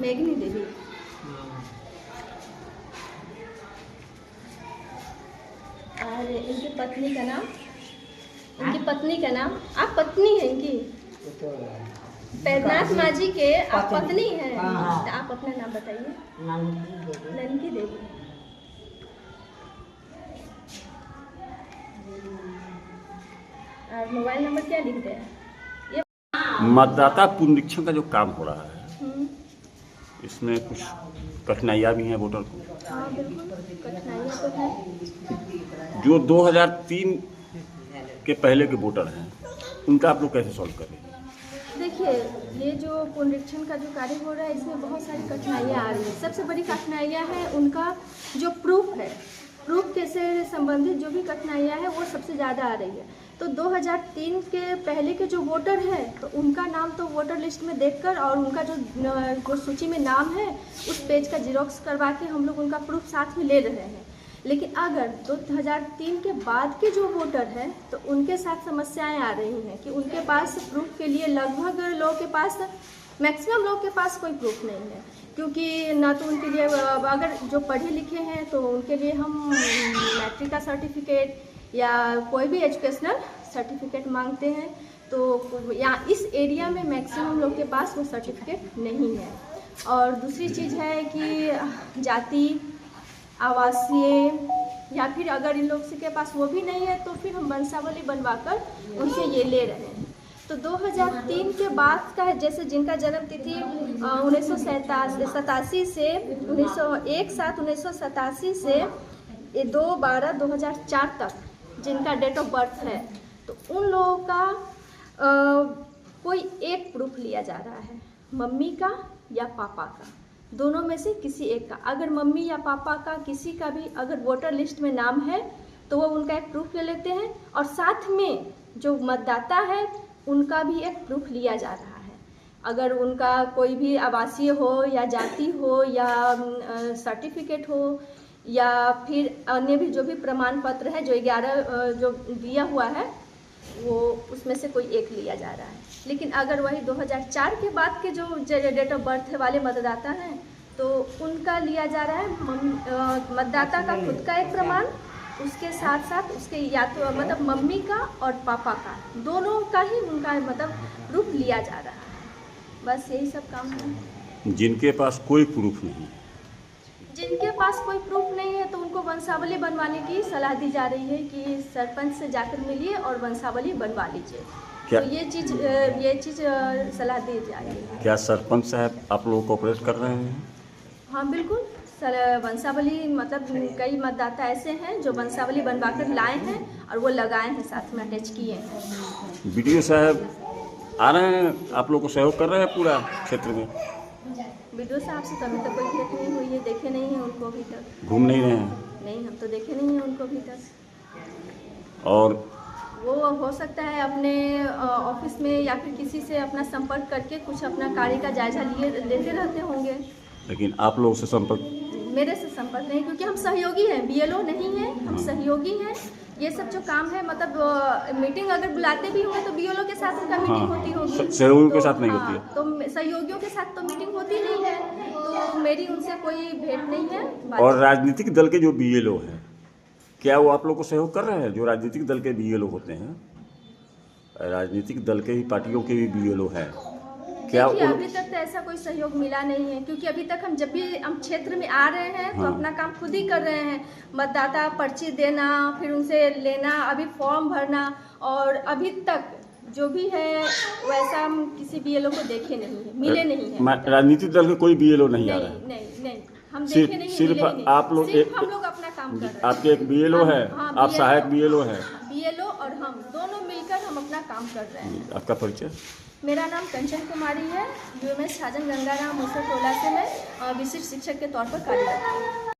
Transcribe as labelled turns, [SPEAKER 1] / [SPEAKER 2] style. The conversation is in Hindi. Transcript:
[SPEAKER 1] मेघनी देवी। और इनकी पत्नी का नाम, आप पत्नी हैं इनकी? पैदनाथ माझी के आप पत्नी हैं? तो आप अपना नाम बताइए। ननकी देवी। और मोबाइल नंबर क्या लिखते हैं?
[SPEAKER 2] मतदाता पुनरीक्षण का जो काम हो रहा है, इसमें कुछ कठिनाइयाँ भी हैं वोटर को।
[SPEAKER 1] हाँ बिल्कुल, कठिनाइयाँ तो हैं।
[SPEAKER 2] जो 2003 के पहले के वोटर हैं, उनका आप लोग कैसे सॉल्व करें?
[SPEAKER 1] देखिए, ये जो पुनरीक्षण का जो कार्य हो रहा है, इसमें बहुत सारी कठिनाइयाँ आ रही हैं। सबसे बड़ी कठिनाइयाँ है उनका जो प्रूफ है, प्रूफ के से संबंधित जो भी कठिनाइयाँ हैं वो सबसे ज़्यादा आ रही है। तो 2003 के पहले के जो वोटर हैं, तो उनका नाम तो वोटर लिस्ट में देखकर और उनका जो सूची में नाम है उस पेज का जिरोक्स करवा के हम लोग उनका प्रूफ साथ में ले रहे हैं। लेकिन अगर 2003 के बाद के जो वोटर हैं, तो उनके साथ समस्याएं आ रही हैं कि उनके पास प्रूफ के लिए लगभग लोगों के पास, मैक्सिमम लोगों के पास कोई प्रूफ नहीं है। क्योंकि ना तो उनके लिए, अगर जो पढ़े लिखे हैं तो उनके लिए हम मैट्रिक का सर्टिफिकेट या कोई भी एजुकेशनल सर्टिफिकेट मांगते हैं, तो यहाँ इस एरिया में मैक्सिमम लोग के पास वो सर्टिफिकेट नहीं है। और दूसरी चीज़ है कि जाति, आवासीय, या फिर अगर इन लोग के पास वो भी नहीं है तो फिर हम वंशावली बनवाकर उनसे ये ले रहे हैं। तो 2003 के बाद का है, जैसे जिनका जन्म तिथि 1987 से 1987 से 2/12/2004 तक जिनका डेट ऑफ बर्थ है, तो उन लोगों का कोई एक प्रूफ लिया जा रहा है, मम्मी का या पापा का, दोनों में से किसी एक का। अगर मम्मी या पापा का किसी का भी अगर वोटर लिस्ट में नाम है तो वो उनका एक प्रूफ ले लेते हैं, और साथ में जो मतदाता है उनका भी एक प्रूफ लिया जा रहा है। अगर उनका कोई भी आवासीय हो या जाति हो या सर्टिफिकेट हो या फिर अन्य भी जो भी प्रमाण पत्र है, जो 11 जो दिया हुआ है, वो उसमें से कोई एक लिया जा रहा है। लेकिन अगर वही 2004 के बाद के जो डेट ऑफ बर्थ वाले मतदाता हैं, तो उनका लिया जा रहा है मतदाता का खुद का एक प्रमाण, उसके साथ साथ उसके या तो मतलब मम्मी का और पापा का, दोनों का ही उनका मतलब प्रूफ लिया जा रहा है। बस यही सब काम है।
[SPEAKER 2] जिनके पास कोई प्रूफ नहीं,
[SPEAKER 1] जिनके पास कोई प्रूफ नहीं है, तो उनको वंशावली बनवाने की सलाह दी जा रही है कि सरपंच से जाकर मिलिए और वंशावली बनवा लीजिए। तो ये चीज़ सलाह दी जा रही है।
[SPEAKER 2] क्या सरपंच साहब आप लोग कोऑपरेट कर रहे हैं?
[SPEAKER 1] हाँ बिल्कुल, वंशावली मतलब कई मतदाता ऐसे हैं जो वंशावली बनवा कर लाए हैं और वो लगाए हैं, साथ में अटैच किए हैं।
[SPEAKER 2] बीडीओ साहब आ रहे हैं, आप लोग को सहयोग कर रहे हैं पूरा क्षेत्र में?
[SPEAKER 1] बीडीओ साहब से तो अभी तक कोई भेंट नहीं हुई है, देखे नहीं है उनको अभी तक।
[SPEAKER 2] घूम नहीं रहे हैं?
[SPEAKER 1] नहीं, हम तो देखे नहीं हैं उनको अभी तक।
[SPEAKER 2] और
[SPEAKER 1] वो हो सकता है अपने ऑफिस में या फिर किसी से अपना संपर्क करके कुछ अपना कार्य का जायजा लेते रहते होंगे।
[SPEAKER 2] लेकिन आप लोगों से संपर्क?
[SPEAKER 1] मेरे से संपर्क नहीं, क्योंकि हम सहयोगी हैं, बीएलओ नहीं हैं, हम सहयोगी हैं। ये सब जो काम है, मतलब मीटिंग अगर बुलाते भी होंगे तो बीएलओ के साथ उनका मीटिंग होती होगी,
[SPEAKER 2] सहयोगियों के साथ नहीं होती है।
[SPEAKER 1] तो सहयोगियों के साथ तो मीटिंग होती नहीं है, तो मेरी उनसे कोई भेंट नहीं है।
[SPEAKER 2] और राजनीतिक दल के जो बीएलओ हैं, क्या वो आप लोग को सहयोग कर रहे हैं? जो राजनीतिक दल के बीएलओ होते हैं, राजनीतिक दल के ही पार्टियों के भी बीएलओ हैं, क्या
[SPEAKER 1] अभी तक तो ऐसा कोई सहयोग मिला नहीं है, क्योंकि अभी तक हम जब भी हम क्षेत्र में आ रहे हैं तो अपना काम खुद ही कर रहे हैं। मतदाता पर्ची देना, फिर उनसे लेना, अभी फॉर्म भरना, और अभी तक जो भी है वैसा हम किसी बीएलओ को देखे नहीं है, मिले नहीं है।
[SPEAKER 2] राजनीतिक दल के कोई बीएलओ नहीं आ रहा है?
[SPEAKER 1] नहीं, हम देखे नहीं,
[SPEAKER 2] सिर्फ आप लोग,
[SPEAKER 1] सिर्फ हम लोग अपना काम कर रहे हैं।
[SPEAKER 2] आपके एक बीएलओ है, आप सहायक बीएलओ है?
[SPEAKER 1] बीएलओ और हम दोनों मिलकर हम अपना काम कर रहे हैं।
[SPEAKER 2] आपका परिचय?
[SPEAKER 1] मेरा नाम कंचन कुमारी है, यूएमएस छाजन गंगाराम मुसर टोला से मैं विशिष्ट शिक्षक के तौर पर कार्यरत हूँ।